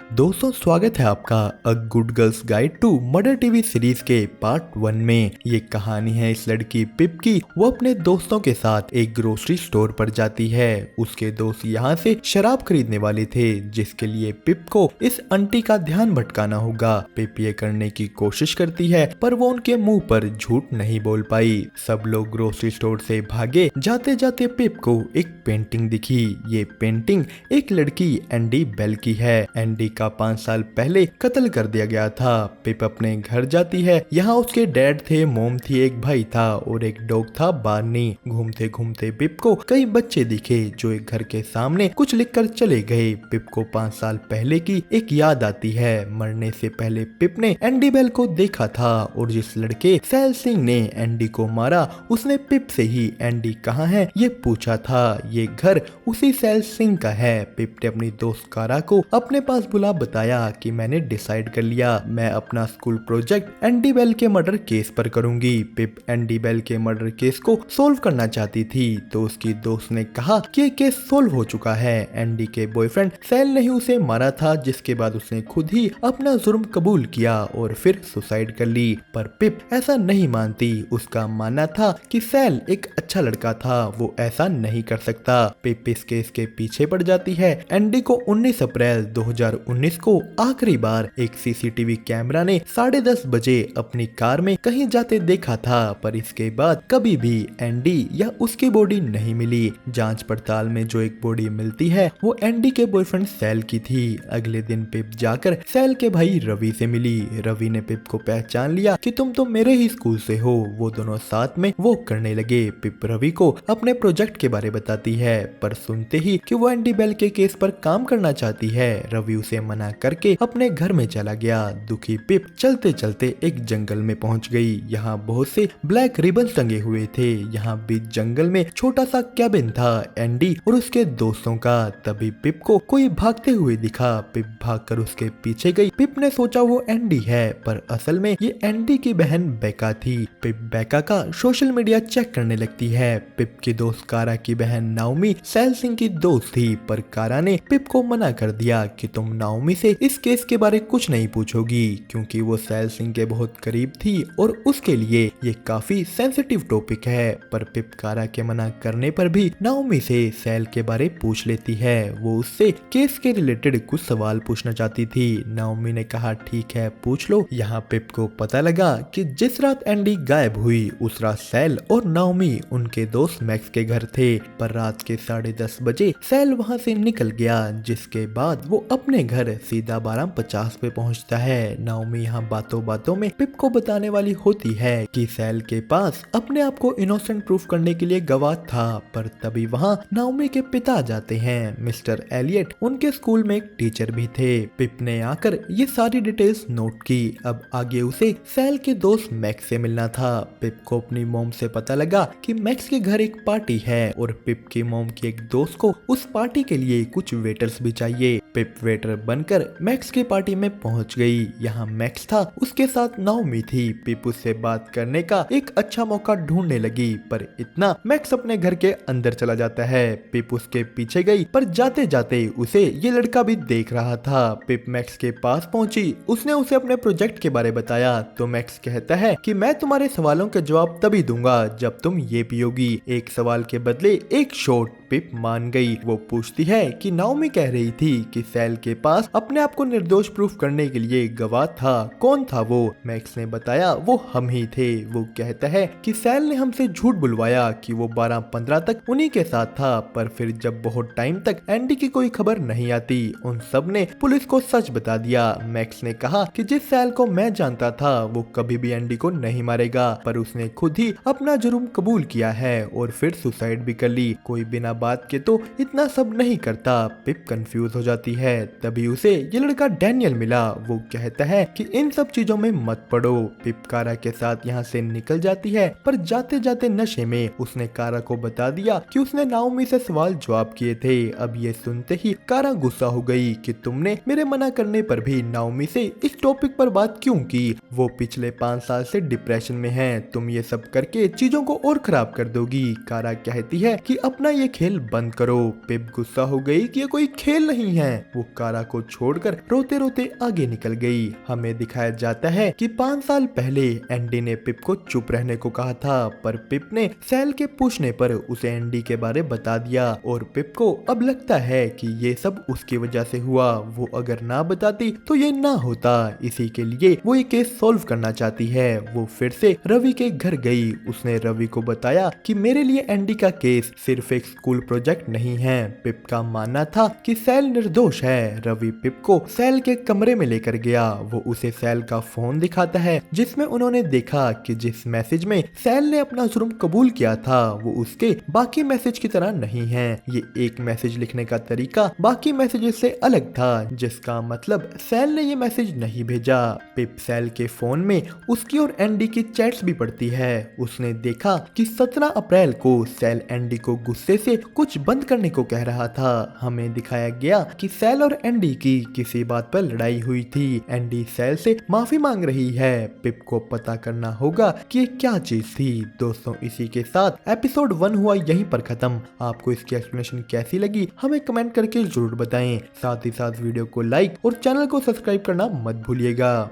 दोस्तों, स्वागत है आपका a good girl's guide to murder TV series के पार्ट 1 में। ये कहानी है इस लड़की पिप की। वो अपने दोस्तों के साथ एक ग्रोसरी स्टोर पर जाती है। उसके दोस्त यहाँ से शराब खरीदने वाले थे, जिसके लिए पिप को इस आंटी का ध्यान भटकाना होगा। पिप ये करने की कोशिश करती है, पर वो उनके मुंह पर झूठ नहीं बोल पाई। सब लोग ग्रोसरी स्टोर से भागे। जाते जाते पिप को एक पेंटिंग दिखी। ये पेंटिंग एक लड़की एंडी बेल की है। एंडी का 5 साल पहले कत्ल कर दिया गया था। पिप अपने घर जाती है। यहाँ उसके डैड थे, मोम थी, एक भाई था और एक डॉग था बार्नी। घूमते घूमते पिप को कई बच्चे दिखे जो एक घर के सामने कुछ लिखकर चले गए। पिप को 5 साल पहले की एक याद आती है। मरने से पहले पिप ने एंडी बेल को देखा था और जिस लड़के सैल सिंह ने एंडी को मारा, उसने पिप से ही एंडी कहाँ है ये पूछा था। ये घर उसी सैल सिंह का है। पिप ने अपनी दोस्त कारा को अपने पास बुला बताया कि मैंने डिसाइड कर लिया, मैं अपना स्कूल प्रोजेक्ट एंडी बेल के मर्डर केस पर करूंगी। पिप एंडी बेल के मर्डर केस को सोल्व करना चाहती थी, तो उसकी दोस्त ने कहा कि ये केस सोल्व हो चुका है। एंडी के बॉयफ्रेंड सैल ने ही उसे मारा था, जिसके बाद उसने खुद ही अपना जुर्म कबूल किया और फिर सुसाइड कर ली। पर पिप ऐसा नहीं मानती। उसका मानना था कि सैल एक अच्छा लड़का था, वो ऐसा नहीं कर सकता। पिप इस केस के पीछे पड़ जाती है। एंडी को 19 अप्रैल 2019 को आखिरी बार एक सीसीटीवी कैमरा ने 10:30 बजे अपनी कार में कहीं जाते देखा था, पर इसके बाद कभी भी एंडी या उसकी बॉडी नहीं मिली। जांच पड़ताल में जो एक बॉडी मिलती है वो एंडी के बॉयफ्रेंड सैल की थी। अगले दिन पिप जाकर सैल के भाई रवि से मिली। रवि ने पिप को पहचान लिया कि तुम तो मेरे ही स्कूल से हो। वो दोनों साथ में वॉक करने लगे। पिप रवि को अपने प्रोजेक्ट के बारे बताती है, पर सुनते ही कि वो एंडी बेल के केस पर काम करना चाहती है, रवि उसे मना करके अपने घर में चला गया। दुखी पिप चलते चलते एक जंगल में पहुंच गई। यहाँ बहुत से ब्लैक रिबन टंगे हुए थे। यहाँ बीच जंगल में छोटा सा कैबिन था एंडी और उसके दोस्तों का। तभी पिप को कोई भागते हुए दिखा। पिप भागकर उसके पीछे गई। पिप ने सोचा वो एंडी है, पर असल में ये एंडी की बहन बेका थी। पिप बेका का सोशल मीडिया चेक करने लगती है। पिप की दोस्त कारा की बहन नाओमी सैल सिंह की दोस्त थी, पर कारा ने पिप को मना कर दिया कि तुम नाओमी से इस केस के बारे कुछ नहीं पूछोगी, क्योंकि वो सैल सिंह के बहुत करीब थी और उसके लिए ये काफी सेंसिटिव टॉपिक है। पर पिप कारा के मना करने पर भी नाओमी से सैल के बारे पूछ लेती है। वो उससे केस के रिलेटेड कुछ सवाल पूछना चाहती थी। नाओमी ने कहा ठीक है, पूछ लो। यहाँ पिप को पता लगा कि जिस रात एंडी गायब हुई उस रात सैल और नाओमी उनके दोस्त मैक्स के घर थे, पर रात के 10:30 बजे सैल वहाँ से निकल गया, जिसके बाद वो अपने घर सीधा 12:50 पे पहुँचता है। नाओमी यहाँ बातों बातों में पिप को बताने वाली होती है कि सैल के पास अपने आप को इनोसेंट प्रूफ करने के लिए गवाह था, पर तभी वहाँ नाओमी के पिता आ जाते हैं, मिस्टर एलियट। उनके स्कूल में एक टीचर भी थे। पिप ने आकर ये सारी डिटेल्स नोट की। अब आगे उसे सैल के दोस्त मैक्स से मिलना था। पिप को अपनी मोम से पता लगा कि मैक्स के घर एक पार्टी है और पिप की मोम की एक दोस्त को उस पार्टी के लिए कुछ वेटर्स भी चाहिए। पिप वेटर बनकर मैक्स की पार्टी में पहुंच गई। यहाँ मैक्स था, उसके साथ नाओमी थी। पिप उससे बात करने का एक अच्छा मौका ढूंढने लगी, पर इतना मैक्स अपने घर के अंदर चला जाता है। पिप उसके पीछे गई, पर जाते जाते उसे ये लड़का भी देख रहा था। पिप मैक्स के पास पहुंची। उसने उसे अपने प्रोजेक्ट के बारे बताया, तो मैक्स कहता है कि मैं तुम्हारे सवालों के जवाब तभी दूंगा जब तुम ये पियोगी। एक सवाल के बदले एक शॉट। पिप मान गई। वो पूछती है कि नाओमी कह रही थी कि सैल के पास अपने आप को निर्दोष प्रूफ करने के लिए गवाह था, कौन था वो? मैक्स ने बताया वो हम ही थे। वो कहता है कि सैल ने हमसे झूठ बुलवाया कि वो 12-15 तक उन्हीं के साथ था, पर फिर जब बहुत टाइम तक एंडी की कोई खबर नहीं आती, उन सब ने पुलिस को सच बता दिया। मैक्स ने कहा कि जिस सैल को मैं जानता था वो कभी भी एंडी को नहीं मारेगा, पर उसने खुद ही अपना जुर्म कबूल किया है और फिर सुसाइड भी कर ली। कोई बिना बात के तो इतना सब नहीं करता। पिप कंफ्यूज हो जाती है। तभी उसे ये लड़का डैनियल मिला। वो कहता है कि इन सब चीजों में मत पड़ो। पिप कारा के साथ यहाँ से निकल जाती है, पर जाते जाते नशे में उसने कारा को बता दिया कि उसने नाओमी से सवाल जवाब किए थे। अब ये सुनते ही कारा गुस्सा हो गई कि तुमने मेरे मना करने पर भी नाओमी से इस टॉपिक पर बात क्यों की? वो पिछले 5 साल से डिप्रेशन में है, तुम ये सब करके चीजों को और खराब कर दोगी। कारा कहती है कि अपना ये खेल खेल बंद करो। पिप गुस्सा हो गई कि ये कोई खेल नहीं है। वो कारा को छोड़कर रोते रोते आगे निकल गई। हमें दिखाया जाता है कि 5 साल पहले एंडी ने पिप को चुप रहने को कहा था, पर पिप ने सैल के पूछने पर उसे एंडी के बारे बता दिया और पिप को अब लगता है कि ये सब उसकी वजह से हुआ। वो अगर ना बताती तो ये ना होता। इसी के लिए वो ये केस सॉल्व करना चाहती है। वो फिर से रवि के घर गई। उसने रवि को बताया कि मेरे लिए एंडी का केस सिर्फ एक स्कूल प्रोजेक्ट नहीं है। पिप का मानना था कि सैल निर्दोष है। रवि पिप को सैल के कमरे में लेकर गया। वो उसे सैल का फोन दिखाता है जिसमें उन्होंने देखा कि जिस मैसेज में सैल ने अपना जुर्म कबूल किया था वो उसके बाकी मैसेज की तरह नहीं है। ये एक मैसेज लिखने का तरीका बाकी मैसेजेस से अलग था, जिसका मतलब सैल ने ये मैसेज नहीं भेजा। पिप सैल के फोन में उसकी और एंडी की चैट्स भी पढ़ती है। उसने देखा कि 17 अप्रैल को सैल एंडी को गुस्से से कुछ बंद करने को कह रहा था। हमें दिखाया गया कि सैल और एंडी की किसी बात पर लड़ाई हुई थी। एंडी सैल से माफी मांग रही है। पिप को पता करना होगा कि ये क्या चीज थी। दोस्तों, इसी के साथ एपिसोड 1 हुआ यहीं पर खत्म। आपको इसकी एक्सप्लेनेशन कैसी लगी हमें कमेंट करके जरूर बताएं। साथ ही साथ वीडियो को लाइक और चैनल को सब्सक्राइब करना मत भूलिएगा।